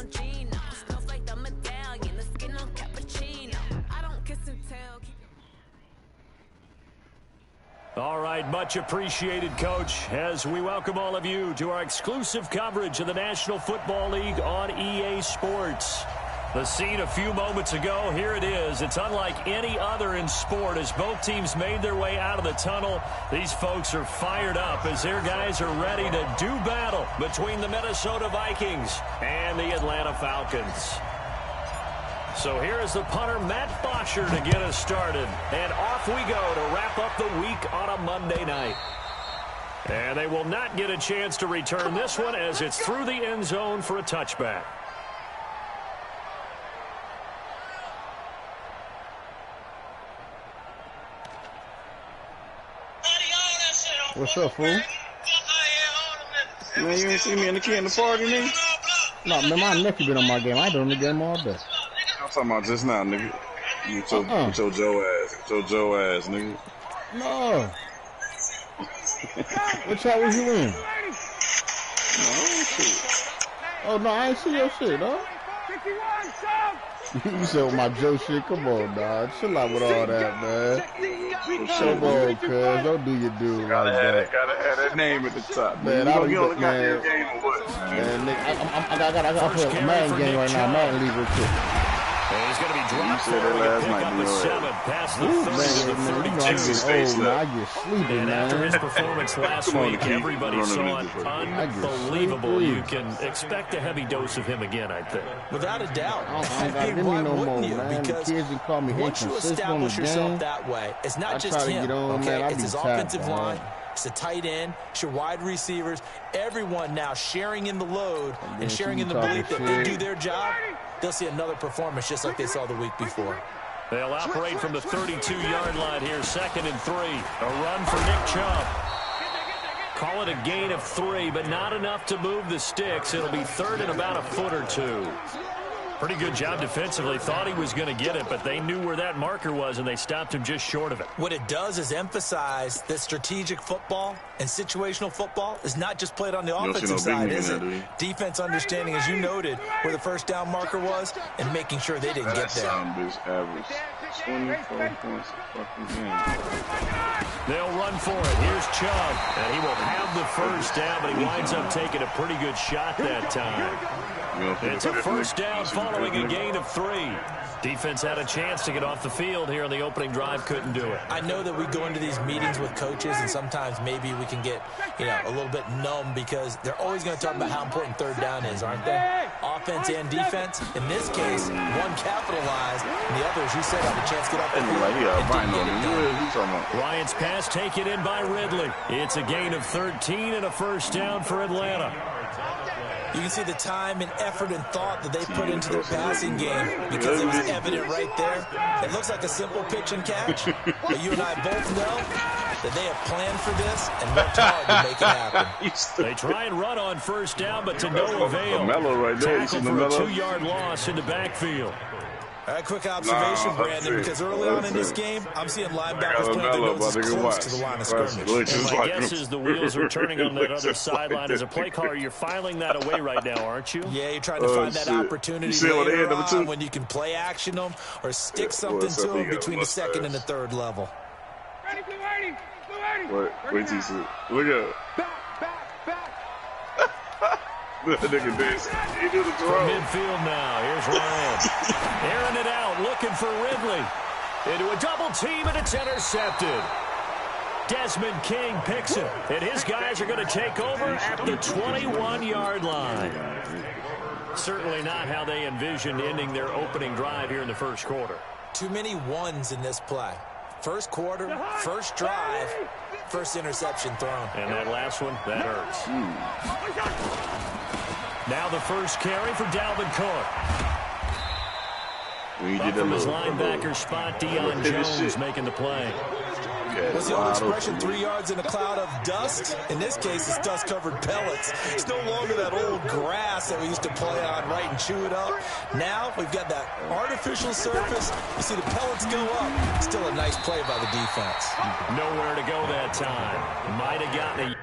on Gino. Smells like the medallion, the skin on cappuccino. I don't kiss and tell. All right, much appreciated, Coach, as we welcome all of you to our exclusive coverage of the National Football League on EA Sports. The scene a few moments ago, here it is. It's unlike any other in sport as both teams made their way out of the tunnel. These folks are fired up as their guys are ready to do battle between the Minnesota Vikings and the Atlanta Falcons. So here is the punter, Matt Bosher, to get us started. And off we go to wrap up the week on a Monday night. And they will not get a chance to return this one as it's through the end zone for a touchback. What's up, fool? Man, you ain't see me in the party, nigga? No, man, my nephew been on my game. I been on the game all day. I'm talking about just now, nigga. With your Joe ass. With your Joe ass, nigga. No. What chat was you in? No, shit. Oh, no, I ain't see your shit, dog. You said with my Joe shit. Come on, dog. Chill out with all that, man. Come on, cuz. Don't do your dude like that. Gotta have that name at the top, man. You on the goddamn game or what? Man, nigga, I gotta play a Madden game right now. Madden League real quick. And he's going to be dropped for a pick up the 7 past the 30 to the 32. I get sleepy, and man. after his performance last week, everybody saw it. Unbelievable. You can expect a heavy dose of him again, I think. Without a doubt. I don't got give me no more, man. Because the kids can call me once you establish yourself that way, it's not just him. Okay, it's his offensive line. It's the tight end, it's your wide receivers, everyone now sharing in the load and sharing in the belief that they do their job. They'll see another performance just like they saw the week before. They'll operate from the 32-yard line here, 2nd and 3. A run for Nick Chubb. Call it a gain of 3, but not enough to move the sticks. It'll be 3rd and about a foot or 2. Pretty good job defensively. Thought he was going to get it, but they knew where that marker was, and they stopped him just short of it. What it does is emphasize that strategic football and situational football is not just played on the offensive side, is it? Defense understanding, as you noted, where the first down marker was and making sure they didn't get there. Average 24 points a fucking game. They'll run for it. Here's Chubb, and he will have the first down, but he winds up taking a pretty good shot that time. It's a first down following a gain of 3. Defense had a chance to get off the field here on the opening drive, couldn't do it. I know that we go into these meetings with coaches, and sometimes maybe we can get, a little bit numb because they're always going to talk about how important third down is, aren't they? Offense and defense. In this case, one capitalized, and the other, as you said, had a chance to get off the field. Ryan's pass taken in by Ridley. It's a gain of 13 and a first down for Atlanta. You can see the time and effort and thought that they put into their passing game because it was evident right there. It looks like a simple pitch and catch, but you and I both know that they have planned for this and worked hard to make it happen. They try and run on first down, but to no avail. Tackle for a 2-yard loss in the backfield. All right, quick observation, Brandon, because early on in this game, I'm seeing linebackers playing their noses close to the line of scrimmage. And my guess is the wheels are turning on that other sideline. As a play caller, you're filing that away right now, aren't you? Yeah, you're trying to find that opportunity later on when you can play action them or stick something to them between the second and the third level. Wait till you see. Look at it. That nigga did. He did the throw. From midfield now. Here's Ryan. Airing it out, looking for Ridley. Into a double team, and it's intercepted. Desmond King picks it, and his guys are going to take over at the 21-yard line. Certainly not how they envisioned ending their opening drive here in the first quarter. Too many ones in this play. First quarter, first drive, first interception thrown. And that last one, that hurts. Now the first carry for Dalvin Cook. From his linebacker spot, Deion Jones making the play. What's the old expression, 3 yards in a cloud of dust? In this case, it's dust-covered pellets. It's no longer that old grass that we used to play on, right, and chew it up. Now we've got that artificial surface. You see the pellets go up. Still a nice play by the defense. Nowhere to go that time. Might have gotten a...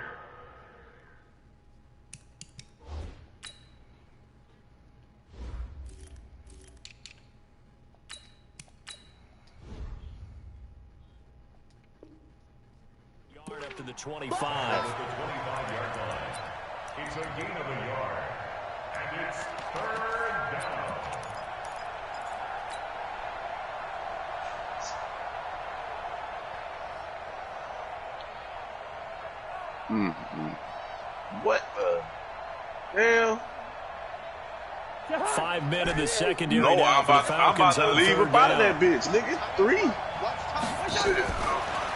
up to the 25. It's a gain of a yard, and it's third down. What the hell? 5 men in the secondary. No, now I'm about to leave about that bitch, nigga. 3. Shit.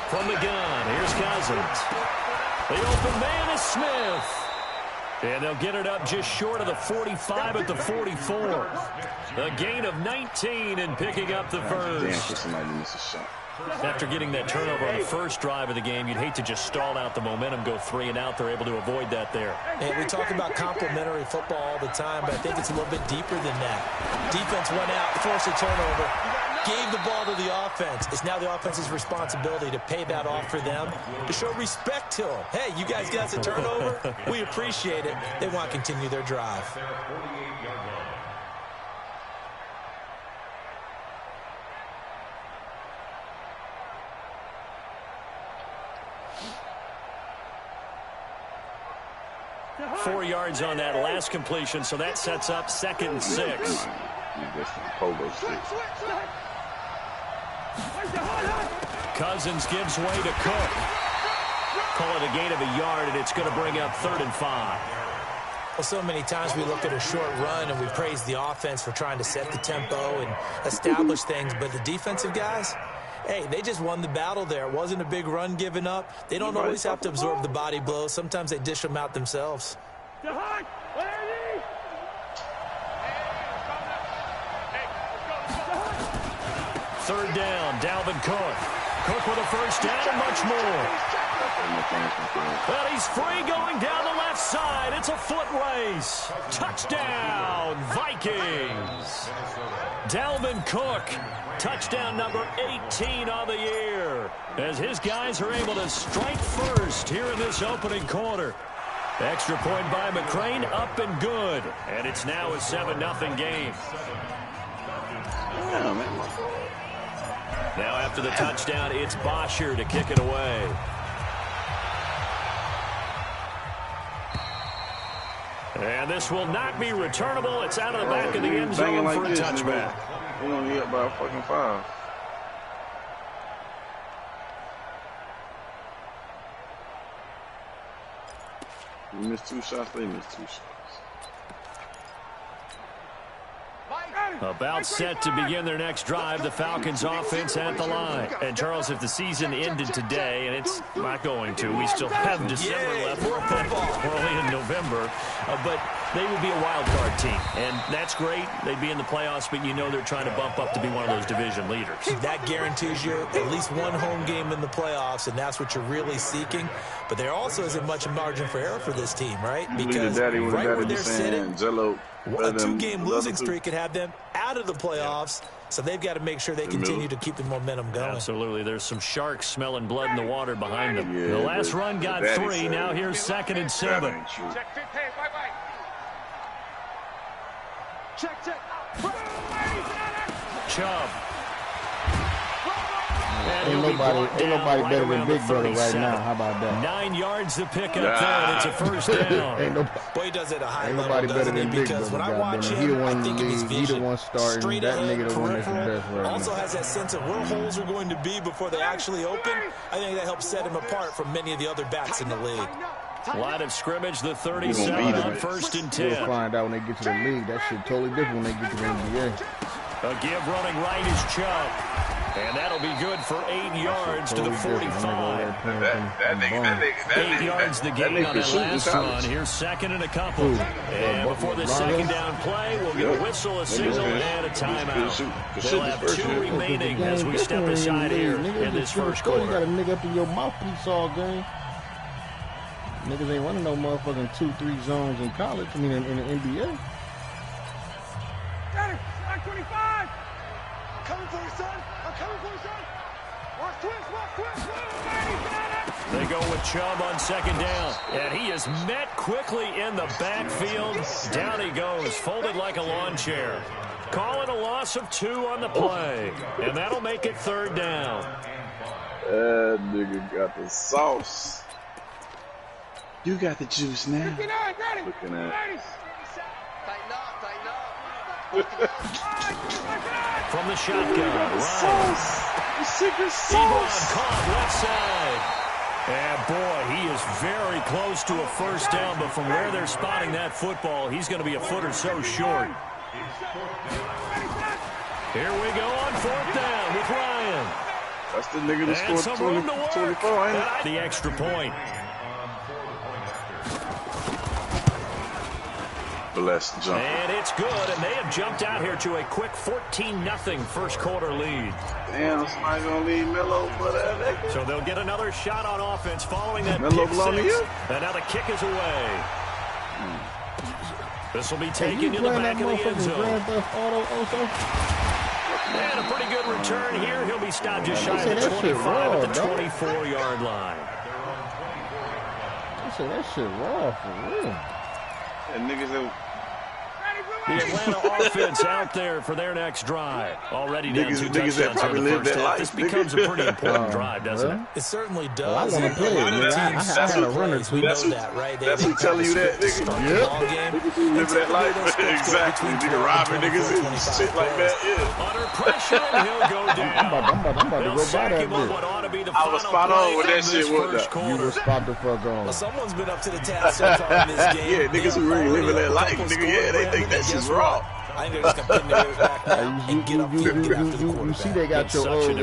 From the gun, here's Cousins. The open man is Smith. And they'll get it up just short of the 45 at the 44. A gain of 19 and picking up the first. Damn, somebody missed a shot. After getting that turnover on the first drive of the game, you'd hate to just stall out the momentum, go 3 and out. They're able to avoid that there. And we talk about complementary football all the time, but I think it's a little bit deeper than that. Defense went out, forced a turnover, gave the ball to the offense. It's now the offense's responsibility to pay that off for them, to show respect to them. Hey, you guys got a turnover? We appreciate it. They want to continue their drive. 4 yards on that last completion, so that sets up 2nd and 6. Cousins gives way to Cook. Call it a gain of a yard, and it's going to bring up 3rd and 5. Well, so many times we look at a short run and we praise the offense for trying to set the tempo and establish things, but the defensive guys, hey, they just won the battle there. It wasn't a big run given up. They don't always have to absorb the body blows. Sometimes they dish them out themselves. 3rd down, Dalvin Cook. Cook with a first down and much more. But he's free going down the left side. It's a foot race. Touchdown, Vikings. Dalvin Cook, touchdown number 18 on the year, as his guys are able to strike first here in this opening quarter. Extra point by McCrane, up and good. And it's now a 7-0 game. Now after the touchdown, it's Bosher to kick it away. And this will not be returnable. It's out of the back of the end zone for a touchback. We only hit by a fucking 5. We missed 2 shots, they missed 2 shots. About set to begin their next drive, the Falcons offense at the line. And Charles, if the season ended today, and it's not going to, we still have December left. We're only in November, but they would be a wild card team. And that's great. They'd be in the playoffs, but you know they're trying to bump up to be one of those division leaders. That guarantees you at least one home game in the playoffs, and that's what you're really seeking. But there also isn't much margin for error for this team, right? Because right where they're sitting, a 2-game losing streak could have them out of the playoffs, so they've got to make sure they continue to keep the momentum going. Absolutely. There's some sharks smelling blood in the water behind them. The last run got 3. Now here's 2nd and 7. Chubb. Ain't nobody better than Big Brother right now. How about that? 9 yards to pick up there. It's a first down. Boy, he does it at a high Ain't level, nobody better than Big because Brother. when I watch him, I think of his vision. He the one starting. That nigga the one that's the best right now. Also has that sense of where holes are going to be before they actually open. I think that helps set him apart from many of the other backs in the league. Line of scrimmage, the 37 on 1st and 10. We'll find out when they get to the league. That shit totally different when they get to the NBA. A give running right is Chubb. And that'll be good for 8 yards to the 45. 8 yards the gain on that last run. Here's 2nd and a couple. And before the 2nd down play, we'll get a whistle, a signal, and a timeout. They'll have 2 remaining as we step aside here in this first quarter. You got a nigga up in your mouthpiece all game. Niggas ain't running no motherfucking 2-3 zones in college. I mean, in the NBA. Got it. 25. I'm coming for you, son. I'm coming for you, son. Watch twist. They go with Chubb on 2nd down. And he is met quickly in the backfield. Down he goes, folded like a lawn chair. Calling a loss of 2 on the play. And that'll make it 3rd down. That nigga got the sauce. You got the juice now. Looking at From the shotgun, Ryan. The secret sauce. Caught left side. And boy, he is very close to a first down, but from where they're spotting that football, he's going to be a foot or so short. Here we go on fourth down with Ryan. That's the nigga that scored 24, ain't it? The extra point. Bless jump. And it's good, and they have jumped out here to a quick 14-0 first quarter lead. Damn, somebody's going to leave Melo for that. So they'll get another shot on offense following that Melo kick belong to six. you? And now the kick is away. This will be taken to the back of the end zone. And a pretty good return here. He'll be stopped just shy of the 25 at the 24-yard line. I said that shit raw for real. And niggas that... The Atlanta offense out there for their next drive. Already down two touchdowns in the first half. This becomes a pretty important drive, doesn't it? It certainly does. Well, I want to play it, man. I had a runner We know that, right? That's who telling you that, nigga. Niggas who live that life. Exactly. Nigga robbing niggas and shit like that, yeah. Under pressure, and he'll go down. I'm about to go by that bitch. I was spot on with that shit, wasn't I? You were spot the fuck on. Well, someone's been up to the task so far in this game. Yeah, niggas who really living that life, nigga, yeah, they think that shit's raw. I think they're just going to pin their ears back now and get up here and get after the You quarterback. see they got your old city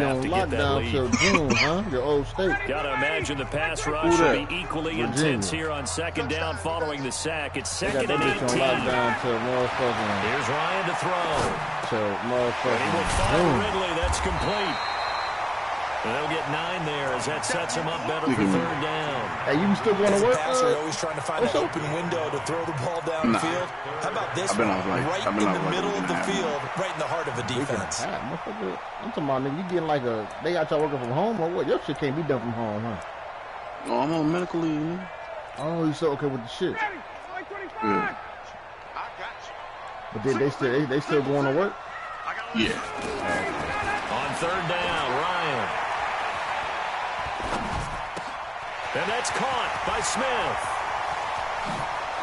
on lockdown till June, huh? Your old state. Got to imagine the pass rush will be equally intense here on second down following the sack. It's second and 18. On lockdown till motherfucking. Here's Ryan to throw. Till motherfucking. He will find Ridley. That's complete. And they'll get 9 there as that sets him up better for third down. Hey, you still going to work? Passer always trying to find an open window to throw the ball downfield. How about this one? Right in the middle of the field, right in the heart of a defense. I'm talking about, nigga, you getting like a, they got y'all working from home or what? Your shit can't be done from home, huh? No, I'm on medical leave, man. Oh, you so okay with the shit. Yeah. But they still going to work? Yeah. On third down, Ryan. And that's caught by Smith.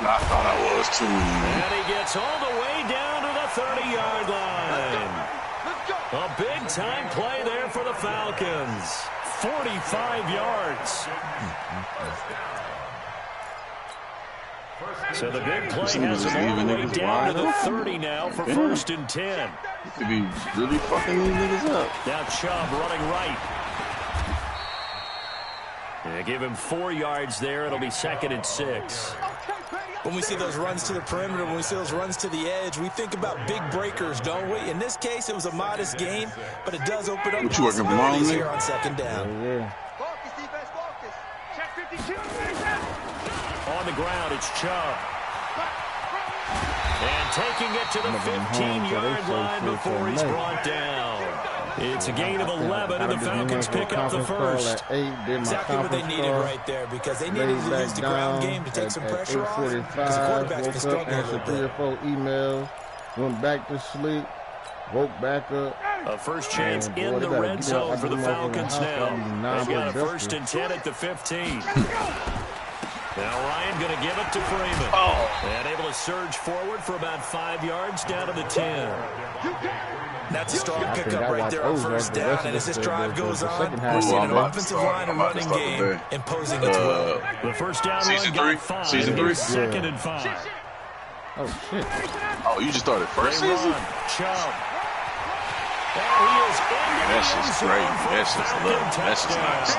I thought I was too. And he gets all the way down to the 30-yard line. A big-time play there for the Falcons. 45 yards. So the big play has him all the way down to the 30 now for first and 10. To be really fucking these niggas up. Now Chubb running right. They give him 4 yards there. It'll be second and 6. When we see those runs to the perimeter, when we see those runs to the edge, we think about big breakers, don't we? In this case, it was a modest gain, but it does open up possibilities here on second down. Yeah. Focus, defense, focus. Check 52. On the ground, it's Chubb. And taking it to the 15-yard line before he's brought down. It's a gain of 11, and the Falcons pick up the first. Exactly what they needed right there, because they needed to use the ground game to take some pressure off, because the quarterback's been struggling a little bit. 3 or 4 emails, went back to sleep, woke back up. A first chance in the red zone for the Falcons now. They've got a first and 10 at the 15. Now Ryan going to give it to Freeman. And able to surge forward for about 5 yards down to the 10. That's a strong pickup right there on first down. And as this drive goes on, we're seeing an offensive line and running game imposing its will. The first down run got 5. Season 3. Second and 5. Oh, shit. Oh, you just started first season? Chubb. And he is in That's just great. That's just love. That's just nice.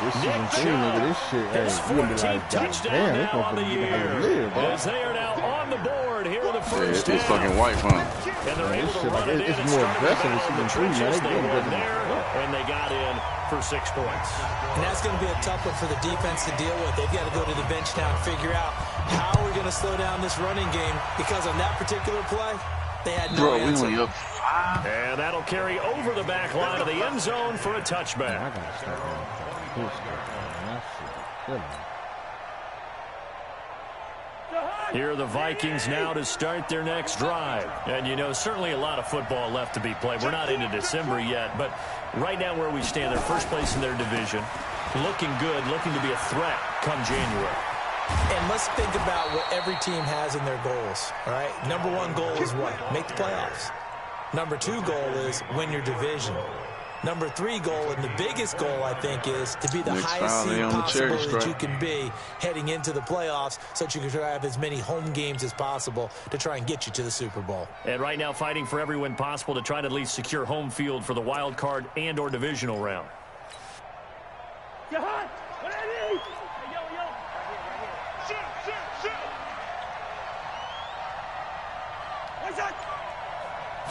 This season 3, nigga, this shit, hey, you gonna be like, damn, this motherfucker get how to live, bro. As they are now on the board here in the first It's fucking white fun. And they're able to run it in. It's more aggressive in season 3, man. They went there, and they got in for 6 points. And that's going to be a tough one for the defense to deal with. They've got to go to the bench now and figure out how we're going to slow down this running game, because on that particular play, they had no answer. We only up 5. And that'll carry over the back line of the end zone for a touchback. I gotta start doing this stuff, man. That shit is Here are the Vikings now to start their next drive. And, you know, certainly a lot of football left to be played. We're not into December yet, but right now where we stand, they're first place in their division. Looking good, looking to be a threat come January. And let's think about what every team has in their goals, all right? Number one goal is what? Make the playoffs. Number two goal is win your division. Number three goal, and the biggest goal, I think, is to be the highest seed possible that you can be heading into the playoffs so that you can have as many home games as possible to try and get you to the Super Bowl. And right now fighting for every win possible to try to at least secure home field for the wild card and or divisional round. Get hot! What I need? Hey, yo. Shoot! What's that?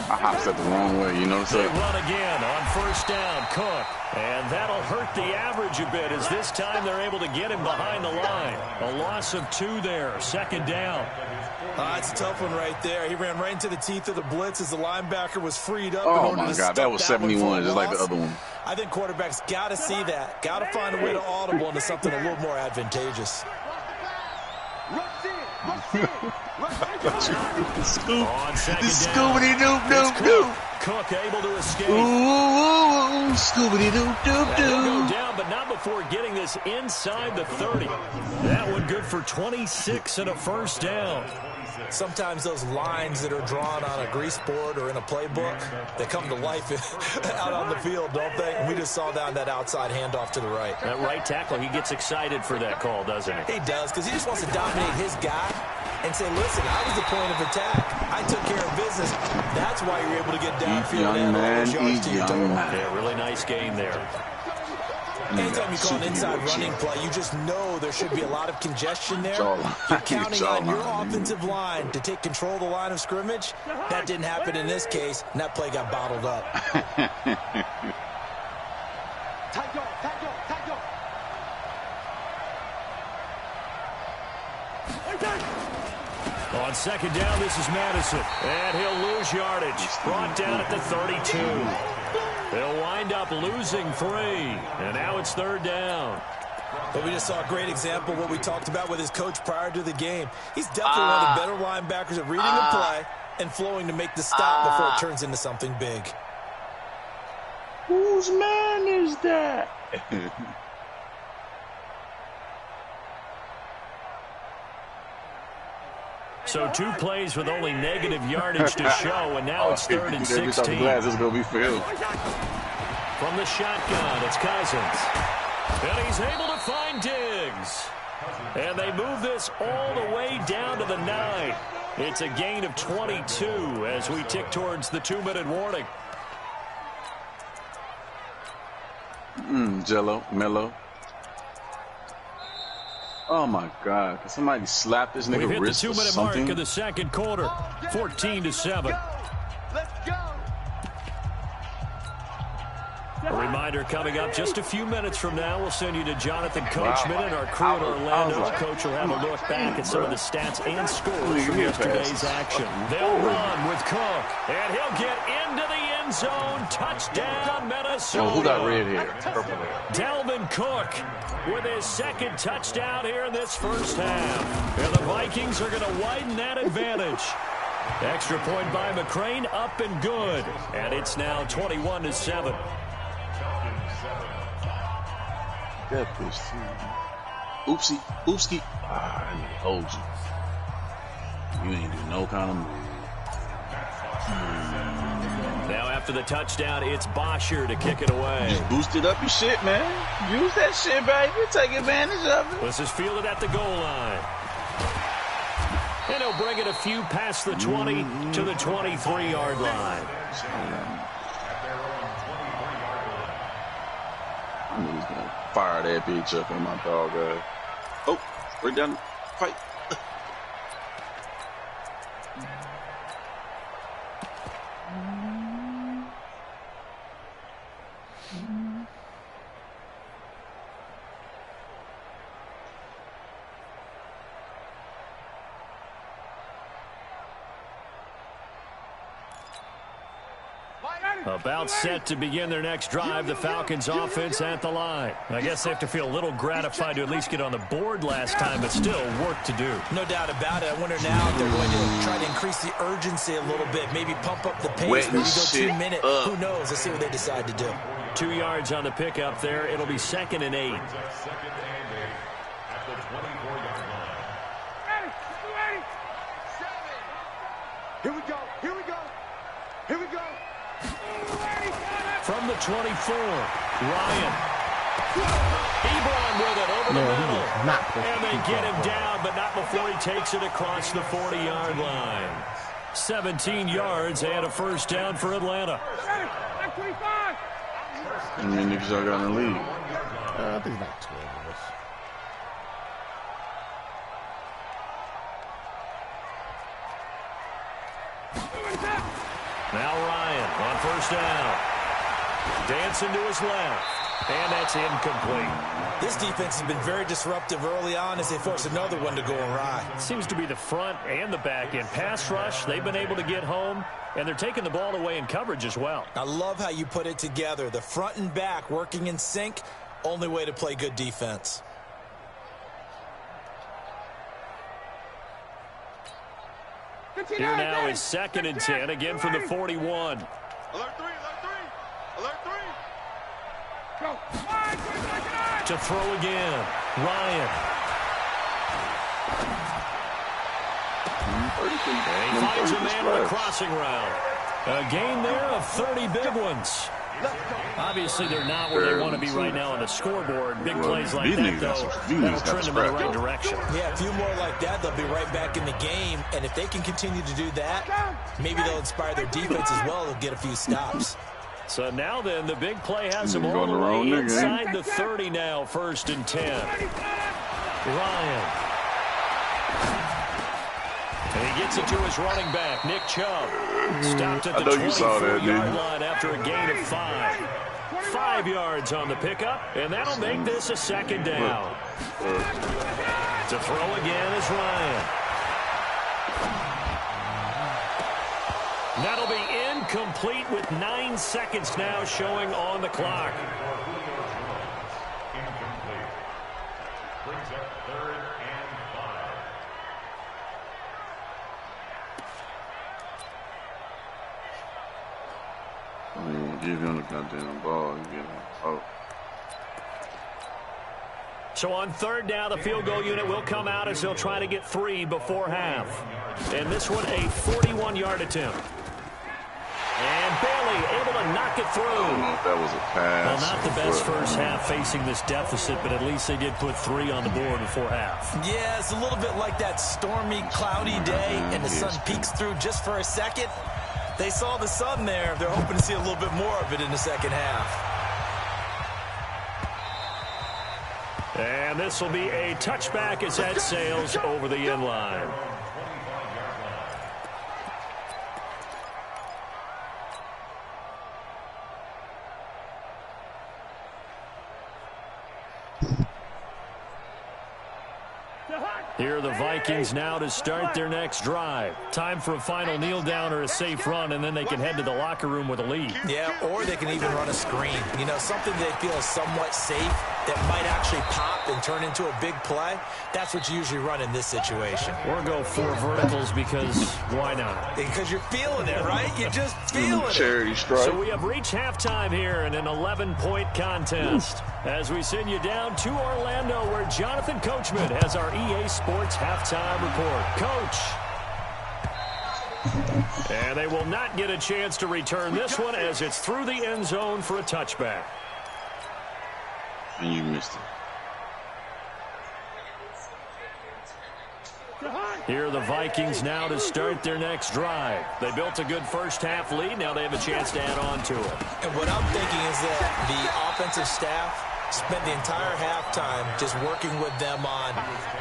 I hopped that the wrong way, you notice They that? run again on first down, Cook. And that'll hurt the average a bit as this time they're able to get him behind the line. A loss of 2 there, second down. It's a tough one right there. He ran right into the teeth of the blitz as the linebacker was freed up. Oh, my God, that was 71, just like the other one. I think quarterbacks got to see that. Got to find a way to audible into something a little more advantageous. Scooby-Doo-doo-doo-doo. Cook able to escape. Ooh, Scooby-Doo-doo-doo. He'll go down, but not before getting this inside the 30. That one good for 26 and a first down. Sometimes those lines that are drawn on a grease board or in a playbook, they come to life out on the field, don't they? And we just saw down that outside handoff to the right. That right tackle, he gets excited for that call, doesn't he? He does, because he just wants to dominate his guy and say, listen, I was the point of attack. I took care of business. That's why you're able to get downfield and all those yards to your total. Yeah, really nice game there. Anytime you call an inside running play, you just know there should be a lot of congestion there. You're counting on your offensive line to take control of the line of scrimmage. That didn't happen in this case, and that play got bottled up. On second down, this is Madison. And he'll lose yardage. Brought down at the 32. They'll wind up losing 3. And now it's third down. But we just saw a great example of what we talked about with his coach prior to the game. He's definitely one of the better linebackers at reading the play and flowing to make the stop before it turns into something big. Whose man is that? So 2 plays with only negative yardage to show, and now it's 3rd and 16. This is going to be for him. From the shotgun, it's Cousins. And he's able to find Diggs. And they move this all the way down to the 9. It's a gain of 22 as we tick towards the 2-minute warning. Jello, Mello. Oh, my God. Can somebody slap this nigga wrist or something? We've hit the 2-minute mark of the second quarter. 14-7. Let's go. A reminder coming up just a few minutes from now. We'll send you to Jonathan Coachman and our crew in Orlando. Coach will have a look back at some of the stats and scores from yesterday's action. They'll run with Cook, and he'll get into the end zone. Touchdown, Minnesota. Oh, who got red here? Purple hair. Dalvin Cook with his second touchdown here in this first half. And the Vikings are going to widen that advantage. Extra point by McCrane, up and good. And it's now 21-7. Got this too. Oopsie. Oopsie. I need to hold you. You ain't do no kind of move. Now after the touchdown, it's Bosher to kick it away. Just boosted up your shit, man. Use that shit, baby. Take advantage of it. This is fielded at the goal line. And he'll bring it a few past the 20 to the 23-yard line. I knew he was going to fire that bitch up on my dog. Oh, right down the fight. About set to begin their next drive, the Falcons offense at the line. I guess they have to feel a little gratified to at least get on the board last time, but still work to do. No doubt about it. I wonder now if they're going to try to increase the urgency a little bit, maybe pump up the pace, maybe go 2 minutes. Who knows? Let's see what they decide to do. 2 yards on the pickup there. It'll be 2nd and 8. at the 24-yard line. Ready. 7. Here we go. Here we go. Here we go. From the 24, Ryan. Ebron with it over the middle. And they get him down, but not before he takes it across the 40-yard line. 17 yards and a first down for Atlanta. How many niggas y'all got in the league? I think it's like 12 of us. Now Ryan on first down. Dancing to his left. And that's incomplete. This defense has been very disruptive early on as they force another one to go awry. Seems to be the front and the back end. Pass rush, they've been able to get home, and they're taking the ball away in coverage as well. I love how you put it together. The front and back working in sync, only way to play good defense. Here now is 2nd and 10, again from the 41. Alert 3, alert 3, alert 3. Go. To throw again, Ryan. And he finds a man on a crossing route. A gain there of 30 big ones. Obviously, they're not where they want to be right now on the scoreboard. Big plays like that, though, that'll trend them in the right direction. Yeah, a few more like that, they'll be right back in the game. And if they can continue to do that, maybe they'll inspire their defense as well. They'll get a few stops. So now then, the big play has them all the way inside the 30 now, 1st and 10. Ryan. And he gets it to his running back, Nick Chubb. Stopped at the 24-yard line after a gain of 5. 5 yards on the pickup, and that'll make this a 2nd down. To throw again is Ryan. That'll be incomplete with 9 seconds now showing on the clock. Incomplete. Brings up 3rd and 5. I don't even give him the goddamn ball. He get him out. So on 3rd down, the field goal unit will come out as they'll try to get 3 before half. And this one a 41-yard attempt. And Bailey able to knock it through. I don't know if that was a pass. Well, not the best first half facing this deficit, but at least they did put 3 on the board before half. Yeah, it's a little bit like that stormy, cloudy day, and the sun peeks through just for a second. They saw the sun there. They're hoping to see a little bit more of it in the second half. And this will be a touchback as that sails over the end line. Here are the Vikings now to start their next drive. Time for a final kneel down or a safe run, and then they can head to the locker room with a lead. Yeah, or they can even run a screen. You know, something they feel is somewhat safe that might actually pop and turn into a big play. That's what you usually run in this situation. Or go 4 verticals because why not? Because you're feeling it, right? You're just feeling it. Charity strike. So we have reached halftime here in an 11-point contest. As we send you down to Orlando, where Jonathan Coachman has our EA Sports halftime report. Coach. And they will not get a chance to return this one as it's through the end zone for a touchback. And you missed it. Here are the Vikings now to start their next drive. They built a good first half lead. Now they have a chance to add on to it. And what I'm thinking is that the offensive staff spent the entire halftime just working with them on,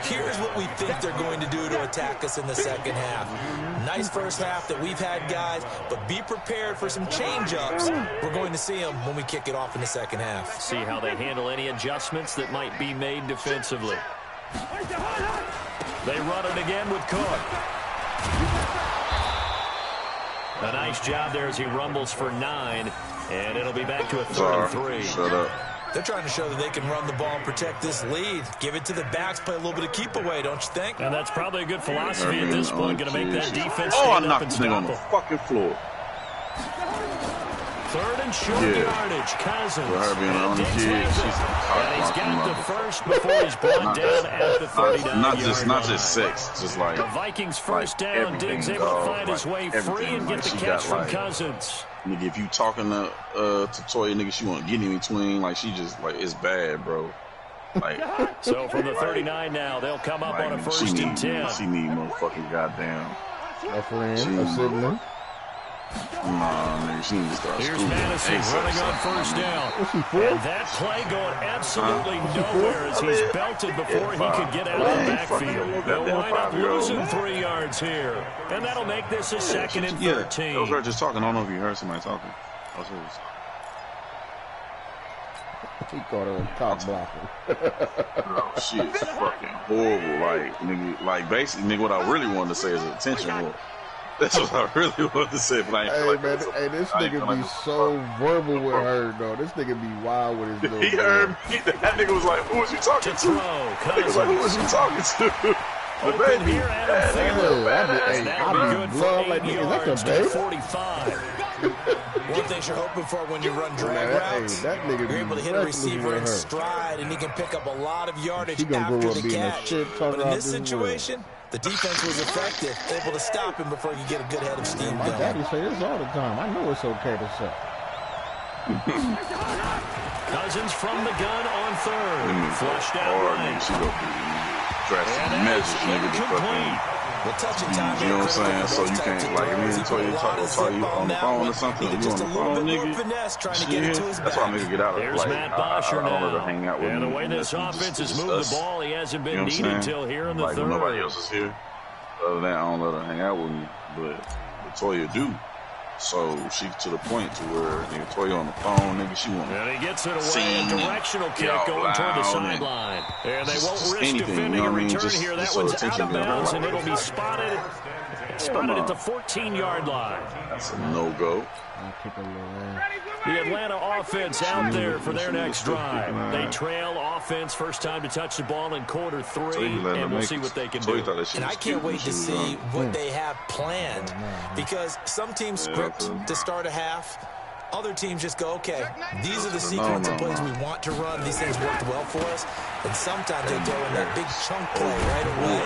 here's what we think they're going to do to attack us in the second half. Nice first half that we've had, guys, but be prepared for some change-ups. We're going to see them when we kick it off in the second half. See how they handle any adjustments that might be made defensively. They run it again with Cook. A nice job there as he rumbles for 9, and it'll be back to a 3rd and 3. Shut up. They're trying to show that they can run the ball and protect this lead. Give it to the backs, play a little bit of keep away, don't you think? And that's probably a good philosophy at this point. Going to make that defense I stand up knocked and the thing on stop the them. fucking floor. Third and short yardage. Cousins. For her being an only kid, she's and he's got the first before he's brought down at the 39-yard not just sex, just like the Vikings first down. Diggs able to find his way free and get the catch from Cousins. Nigga, if you talking to Toya, nigga, she want to get in between. Like, she just, like, it's bad, bro. Like, so from the 39 now, they'll come up on a first and 10. She need motherfucking goddamn. A friend, a sibling. Nah, nigga, she needs to start Here's schooling. Madison running on first down. And that play going absolutely nowhere as he's belted before he could get out of the backfield. They'll wind up losing 3 yards here. And that'll make this a second and 13. That was her just talking. I don't know if you heard somebody talking. He called her a cock blocker. Oh, shit's fucking horrible. Like, nigga, like, basically, nigga, what I really wanted to say is attention whore. That's what I really wanted to say, but I ain't Hey, like man, hey, this nigga be so verbal with her, though. This nigga be wild with his little He heard me. That nigga was like, who was you talking to? That nigga was like, who was you talking to? The baby. Here, I be blood like, is that the baby? 45. One thing you're hoping for when you run drag routes, that nigga you're able to hit a receiver in stride, and he can pick up a lot of yardage after the catch. But in this situation, the defense was effective, able to stop him before he could get a good head of steam My going. daddy say this all the time. I know it's okay to say. Cousins from the gun on third. Flushed out right. She go drastic measures, nigga, to fucking. Well, touching time, you know what I'm saying? So you can't, like, I mean, tell you on the phone or something. You on the phone, nigga? Shit. That's why nigga get out of it. There's Like, Matt Bosher I don't let her now. hang out with And the me. way this offense has moved the ball, he hasn't been You know what I'm needed saying? until here in the like, third. when nobody else is here. Other than that, I don't let her hang out with me. But Toya do. So she to the point to where nigga Toya on the phone, nigga, she want And he gets it away, a directional kick going toward the sideline. And they won't risk defending a return here. That one's out of bounds, and it'll be spotted at the 14-yard line. That's a no-go. The Atlanta offense out there for their next drive. They trail offense first time to touch the ball in quarter 3, and we'll see what they can do. And I can't wait to see what they have planned, because some teams script to start a half. Other teams just go, okay, these are the sequence of plays we want to run. These things worked well for us. And sometimes they throw in that big chunk play right away.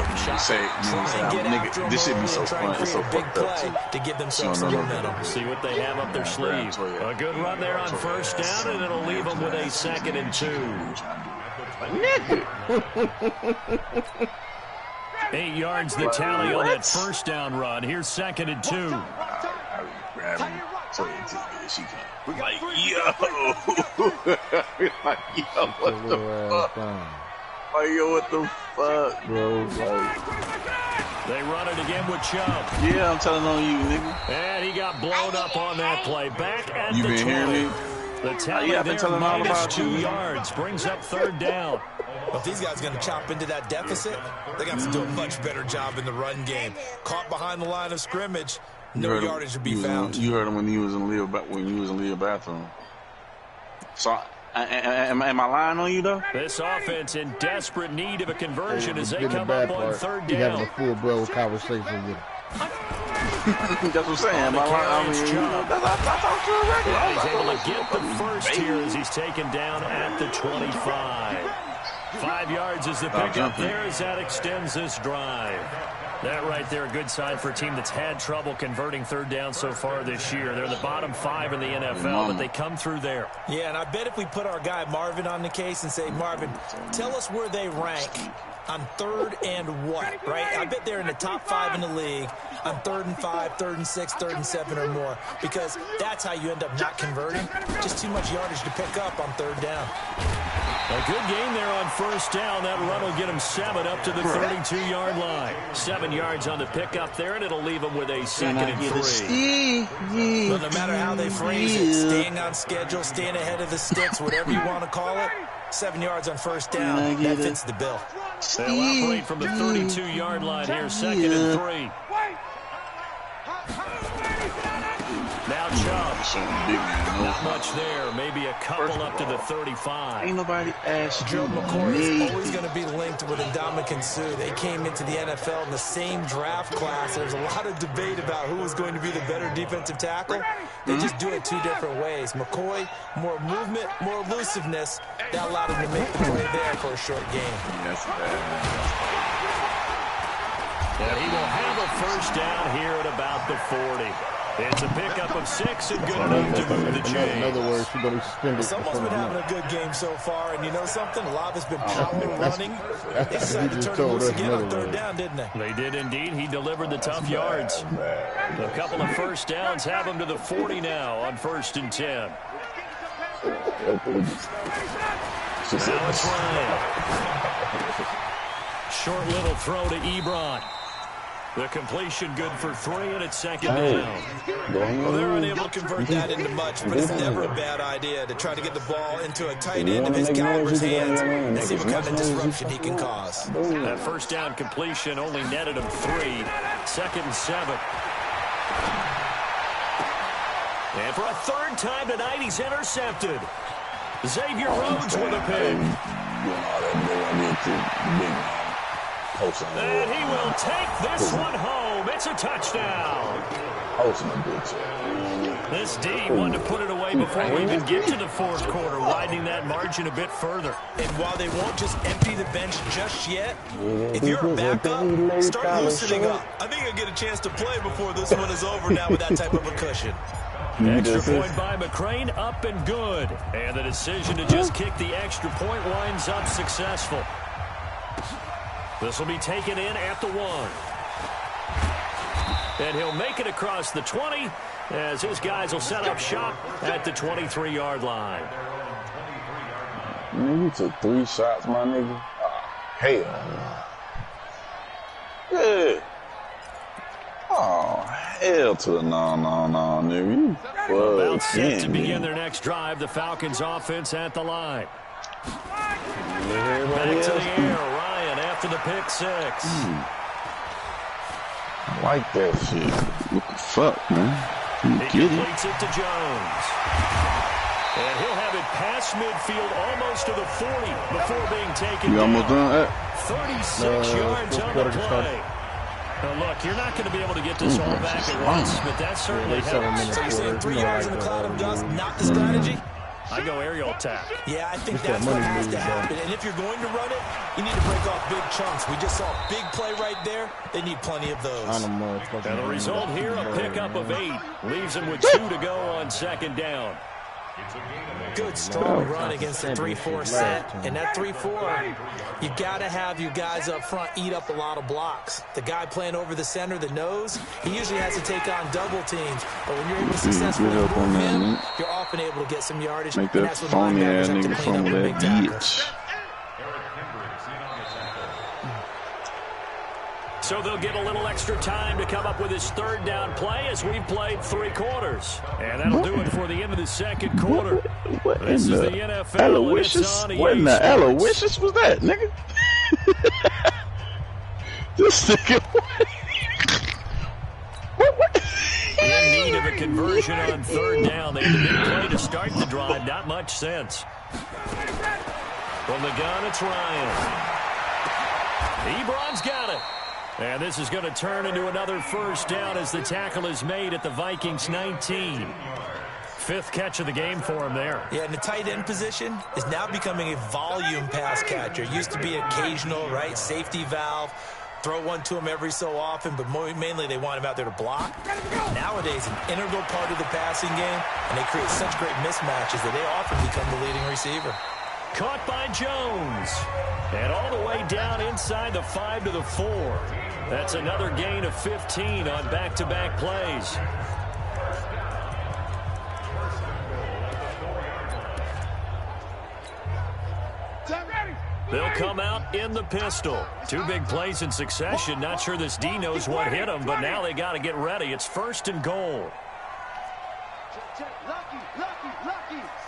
Nigga, this should be so fun. It's so fucked up, to give themselves some momentum. See what they have up their sleeve. A good run there on first down, and it'll leave them with a 2nd and 2. 8 yards the tally on that first down run. Here's 2nd and 2. She can't. Like, yo. Like, yo, what the fuck? Like, yo, what the fuck, bro? Like, they run it again with Chubb. Yeah, I'm telling on you, nigga. And he got blown up on that play. Back at you the 20. Been hearing me? The tally there minus 2 yards. Brings up 3rd down. Well, if these guys are going to chop into that deficit, they got to do a much better job in the run game. Caught behind the line of scrimmage. No yardage to be found. You heard him when you was in Leah's bathroom. So, am I lying on you though? This offense in desperate need of a conversion as they come up on 3rd He down. having a full-blown conversation with him. That's what I'm saying. Am I lying? I mean, He's able to get the first here as he's taken down at the 25. 5 yards is the pickup there as that extends this drive. That right there, a good sign for a team that's had trouble converting 3rd down so far this year. They're the bottom 5 in the NFL, but they come through there. Yeah, and I bet if we put our guy Marvin on the case and say, Marvin, tell us where they rank on 3rd and what, right? I bet they're in the top 5 in the league on 3rd and 5, 3rd and 6, 3rd and 7 or more, because that's how you end up not converting. Just too much yardage to pick up on 3rd down. A good game there on first down. That run will get him 7 up to the 32-yard line. 7 yards on the pickup there, and it'll leave him with a 2nd and 3. But no matter how they phrase it, staying on schedule, staying ahead of the sticks, whatever you want to call it, 7 yards on first down, that fits the bill. They'll operate from the 32-yard line here, 2nd and 3. Now Chubb. Not much there. Maybe a couple up to the 35. Ain't nobody asked Joe McCoy is always going to be linked thing with Ndamukong Suh. They came into the NFL in the same draft class. There's a lot of debate about who was going to be the better defensive tackle. They just do it two different ways. McCoy, more movement, more elusiveness. That allowed him to make the play there for a short game. That's bad. And he will have a first down here at about the 40. It's a pickup of 6 and good enough to move the chain. In other words, you're going to spend it. Someone's been having a good game so far, and you know something? A lot of it's been power running. They decided to turn him loose again on third down, didn't they? They did indeed. He delivered the tough yards. A couple of first downs have him to the 40 now on 1st and 10. Now it's Ryan. Short little throw to Ebron. The completion good for 3, and it's 2nd down. Well, they're unable to convert that into much, but it's never a bad idea to try to get the ball into a tight end of his caliber's hands and see what kind of disruption he can cause. That first down completion only netted him 3. 2nd and 7. And for a 3rd time tonight, he's intercepted. Xavier Rhodes with a pick. And he will take this one home. It's a touchdown. This D wanted to put it away before we even get to the 4th quarter, widening that margin a bit further. And while they won't just empty the bench just yet, if you're a backup, start loosening up. I think you'll get a chance to play before this one is over now with that type of a cushion. Extra point by McCrane, up and good. And the decision to just kick the extra point winds up successful. This will be taken in at the 1. And he'll make it across the 20 as his guys will set up shop at the 23-yard line. Man, you took 3 shots, my nigga. Oh, hell. Yeah. Oh, hell to the no, nigga. About set to begin their next drive. The Falcons offense at the line. Back to the air. Ryan after the pick 6. I like that shit. What the fuck, man? He completes it to Jones. And he'll have it past midfield almost to the 40 before being taken You almost done that? 36 yards on the play. Now look, you're not going to be able to get this all back at once, but that certainly helps. So you're saying 3 yards in a cloud of dust, not the strategy? I go aerial attack. Yeah, I think that's what has to happen. And if you're going to run it, you need to break off big chunks. We just saw a big play right there. They need plenty of those. And the result here, a pickup of 8. Leaves them with 2 to go on 2nd down. Good, strong run against the 3-4 set. And that 3-4, you got to have your guys up front eat up a lot of blocks. The guy playing over the center, the nose, he usually has to take on double teams. But when you're able to successfully move him, you're often able to get some yardage. Make that phony ass nigga from that bitch. So they'll get a little extra time to come up with his 3rd down play as we've played 3 quarters. And that'll do it for the end of the 2nd quarter. This is the NFL. Aloysius? What in the Aloysius was that, nigga? This nigga. What? In need of a conversion on 3rd down. They had a big play to start the drive. Not much sense. From the gun, it's Ryan. Ebron's got it. And this is going to turn into another first down as the tackle is made at the Vikings 19. 5th catch of the game for him there. Yeah, and the tight end position is now becoming a volume pass catcher. Used to be occasional, right? Safety valve. Throw one to him every so often, but mainly they want him out there to block. Nowadays, an integral part of the passing game, and they create such great mismatches that they often become the leading receiver. Caught by Jones. And all the way down inside the 5 to the 4. That's another gain of 15 on back-to-back plays. They'll come out in the pistol. 2 big plays in succession. Not sure this D knows what hit him, but now they got to get ready. It's 1st and goal. Lucky.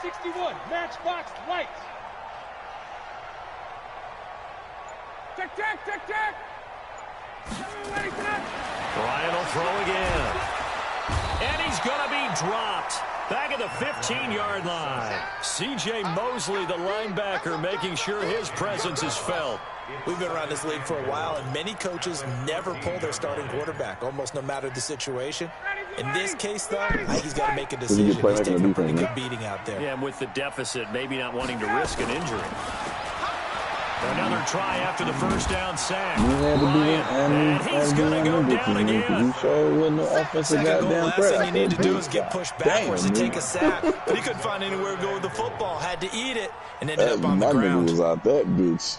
61, matchbox, lights. Check. Ryan will throw again. And he's going to be dropped. Back at the 15-yard line. C.J. Mosley, the linebacker, making sure his presence is felt. We've been around this league for a while, and many coaches never pull their starting quarterback, almost no matter the situation. In this case, though, I think he's got to make a decision. He's taking a pretty good beating out there. Yeah, and with the deficit, maybe not wanting to risk an injury. Another try after the first down sack. And he's going to go down again. Second goal, last thing you need to do is get pushed backwards and take a sack. But he couldn't find anywhere to go with the football. Had to eat it and ended up on the ground. Was out that bitch.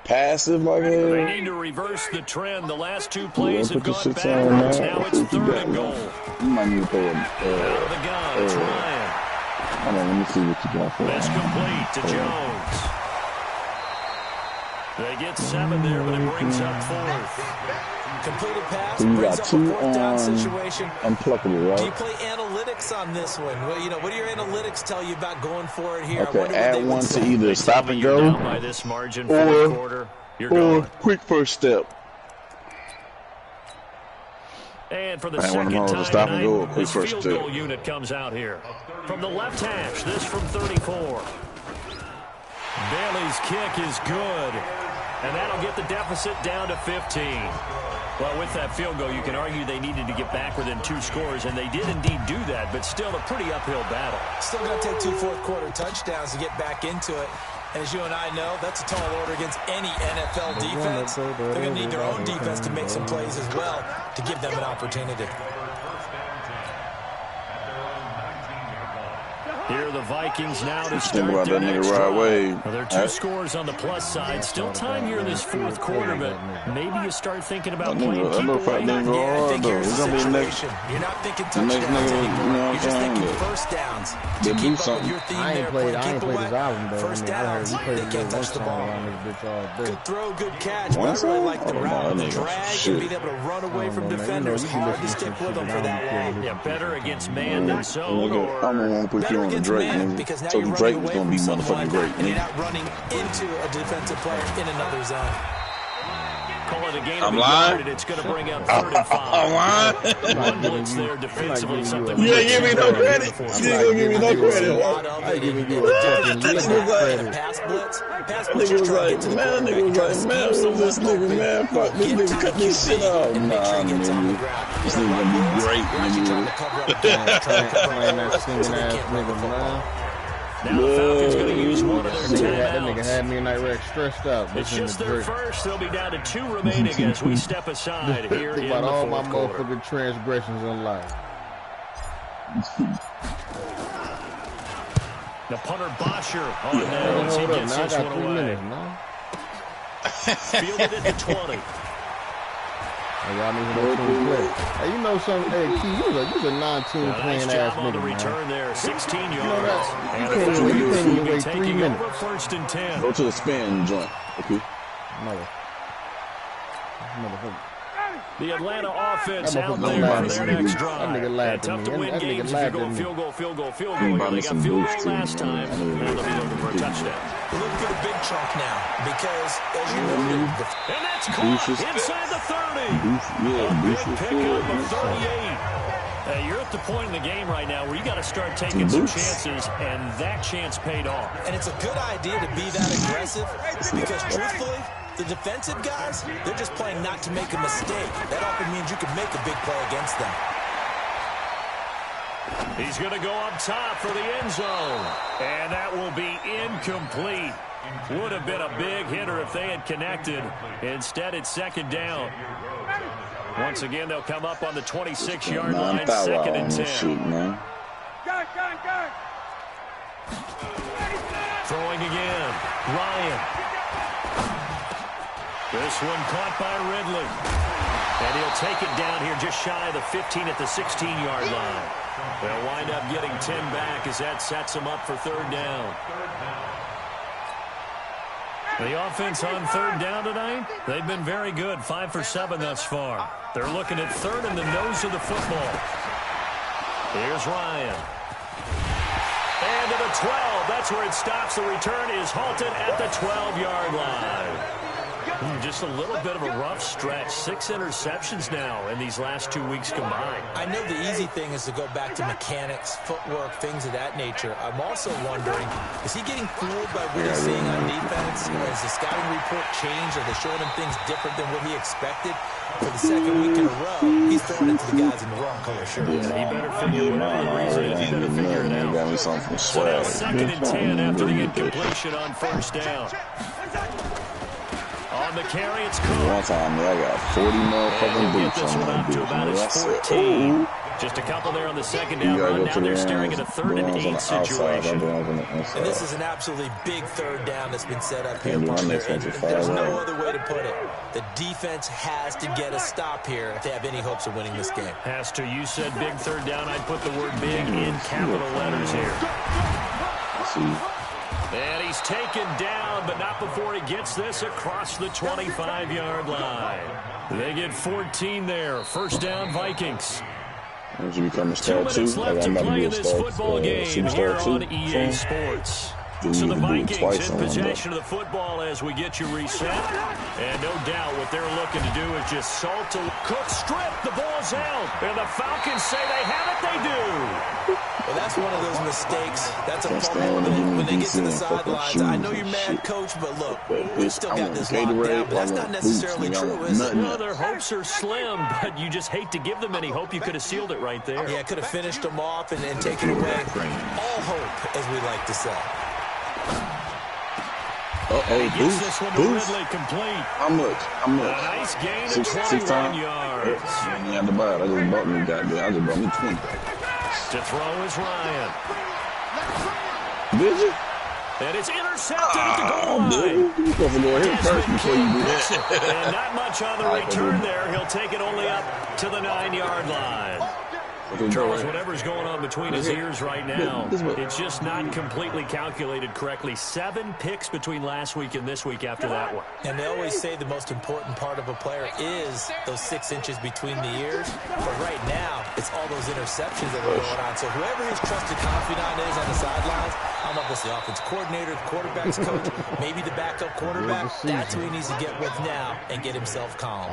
Passive like hell. They need to reverse the trend. The last two plays have gone backwards. Now it's 3rd and goal. You might need to throw it. Out of the gun, it's Ryan. Hold on, let me see what you got for That's complete to Jones. They get 7 there, but it brings up 4th. Completed pass, so you brings got up 2 a 4th down situation. Unpluckable, right? Do you play analytics on this one? Well, you know, what do your analytics tell you about going for it here? Okay, add 1 to either stop and go by this margin for the quarter. Or quick first step. And for the second time stop and go, tonight, this field goal unit comes out here. From the left hash, this from 34. Bailey's kick is good, and that'll get the deficit down to 15. Well, with that field goal, you can argue they needed to get back within 2 scores, and they did indeed do that, but still a pretty uphill battle. Still going to take 2 fourth-quarter touchdowns to get back into it. And as you and I know, that's a tall order against any NFL defense. They're going to need their own defense to make some plays as well to give them an opportunity. Here are the Vikings now to start their next drive. Well, there are 2 scores on the plus side. Still time here in this 4th quarter, but maybe you start thinking about playing keep away. I think here's the situation. You're not thinking touchdowns anymore. You're just thinking first downs. To keep up with your theme there, play keep away. First downs, they can't touch the ball. Good throw, good catch. But I really like the route, the drag, and being able to run away from defenders. Hard to stick with them for that long. Yeah, better against man than zone, or I'm going to put you on Drake, man. Because now So you're Drake running was away going to be from motherfucking someone, great, and you're man. not running into a defensive player in another zone. Call it a gain I'm of a lying. yard, and it's going to bring up 3rd and 5. I'm lying. One blitz there defensively, something You ain't give me no credit. You ain't going to give me no credit. I giving you a pass blitz. Pass blitz is trying to get to the quarterback. Man, this nigga, man, fuck this nigga, cut this shit off. Nah, nigga. This nigga going to be great, nigga. Now the Falcons going to use one of their timeouts. That nigga had me and Iraq stressed out. It's just their first. They'll be down to 2 remaining as we step aside here in the 4th quarter. All my motherfucking transgressions in life. The punter Bosher on as he gets this one away. Fielded at the 20. Hey, y'all need to know some play. Hey, you know something? Hey, Key, you're a non-team playing nice ass job on the nigga, return man. there, 16 yards. You And can't the Falcons will be wait 3 taking minutes. over 1st and 10. Go to the spin joint, okay? Motherfucker. The Atlanta offense out there for their next drive. And tough to win games if you're going field goal. Here they got field goal last time. And they'll be looking for a touchdown. We're looking for the big chunk now because, as you noted, and that's caught inside the 30. A big pickup of 38. You're at the point in the game right now where you got to start taking some chances, and that chance paid off. And it's a good idea to be that aggressive because, truthfully, the defensive guys, they're just playing not to make a mistake. That often means you can make a big play against them. He's going to go up top for the end zone. And that will be incomplete. Would have been a big hitter if they had connected. Instead, it's 2nd down. Once again, they'll come up on the 26-yard line, 2nd and 10. Throwing again. Ryan. This one caught by Ridley. And he'll take it down here just shy of the 15 at the 16-yard line. They'll wind up getting 10 back as that sets them up for 3rd down. The offense on 3rd down tonight, they've been very good, 5 for 7 thus far. They're looking at 3rd in the nose of the football. Here's Ryan. And to the 12. That's where it stops. The return is halted at the 12-yard line. Just a little bit of a rough stretch. 6 interceptions now in these last 2 weeks combined. I know the easy thing is to go back to mechanics, footwork, things of that nature. I'm also wondering, is he getting fooled by what he's seeing on defense? Has the scouting report changed? Are they showing him things different than what he expected? For the second week in a row, he's throwing it to the guys in the wrong color shirt. Yeah, he better figure whatever the reason is, he better figure it out. So now 2nd and 10 after the incompletion on 1st down. On the carry, it's Cook. One time, I got 40 motherfucking boots this on one that up to bitch. about his 14. Just a couple there on the 2nd down run. Now they're staring at a 3rd and 8 situation. And this is an absolutely big 3rd down that's been set up here, partner. There's no other way to put it. The defense has to get a stop here if they have any hopes of winning this game. Has to. You said big 3rd down. I'd put the word big in capital letters here. And he's taken down, but not before he gets this across the 25-yard line. They get 14 there. 1st down, Vikings. 2 minutes left to play in this football game here on EA Sports. So the Vikings in possession of the football as we get you reset. And no doubt what they're looking to do is just salt to Cook strip. The ball's out. And the Falcons say they have it. They do. Well, that's one of those mistakes. That's a fumble when they get to the sidelines. I know you're mad, Coach, but look, we still got this locked down. But that's not necessarily true, is it? Well, their hopes are slim, but you just hate to give them any hope. You could have sealed it right there. Yeah, could have finished them off and taken away all hope, as we like to say. Gets this one to Ridley complete. How much? A nice gain of 21 yards. Yeah, the ball. I just bought me, goddamn. I just bought me 20. To throw is Ryan. Did you? And it's intercepted at the goal line. You're supposed to go ahead first before you do that. And not much on the return there. He'll take it only up to the 9-yard line. Charles, whatever's going on between his ears right now, it's just not completely calculated correctly. 7 picks between last week and this week after that one. And they always say the most important part of a player is those 6 inches between the ears. But right now, it's all those interceptions that are going on. So whoever his trusted confidant is on the sidelines, I don't know if it's the offense coordinator, the quarterback's coach, maybe the backup quarterback, that's who he needs to get with now and get himself calm.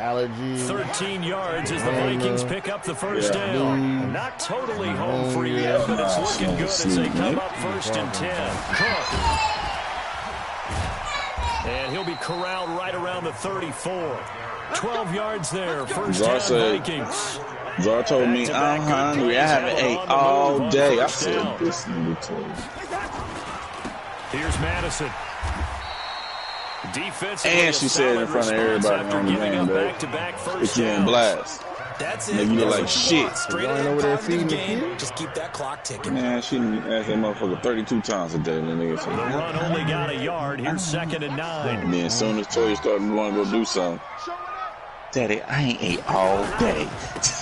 13 yards as the Vikings pick up the 1st down. Not totally home free yet, but it's looking good as they come up 1st and 10. Cook. And he'll be corralled right around the 34. 12 yards there. 1st down, Vikings. Zar told me I'm hungry. I haven't ate all day. I said this nigga told me. Here's Madison. Defensively, and she said in front of everybody on the game, back-to-back first it's in blast. That's it. Nigga, you look like shit. Straight over there feeding the game. Just keep that clock ticking. Man, she asked that motherfucker 32 times a day. The run only got a yard. Here's 2nd and 9. And then as soon as Toya started to want to go do something, Daddy, I ain't ate all day.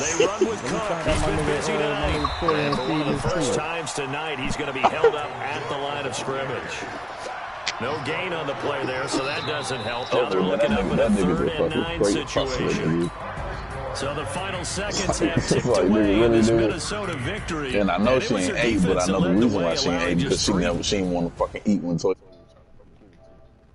They run with Cook. He's been busy tonight. And for one of the first times tonight, he's going to be held up at the line of scrimmage. No gain on the play there, so that doesn't help. Now they're looking up at a 3rd and 9 situation. So the final seconds have ticked away in this Minnesota victory. And I know she ain't ate, but I know the reason why she ain't ate because she ain't want to fucking eat one.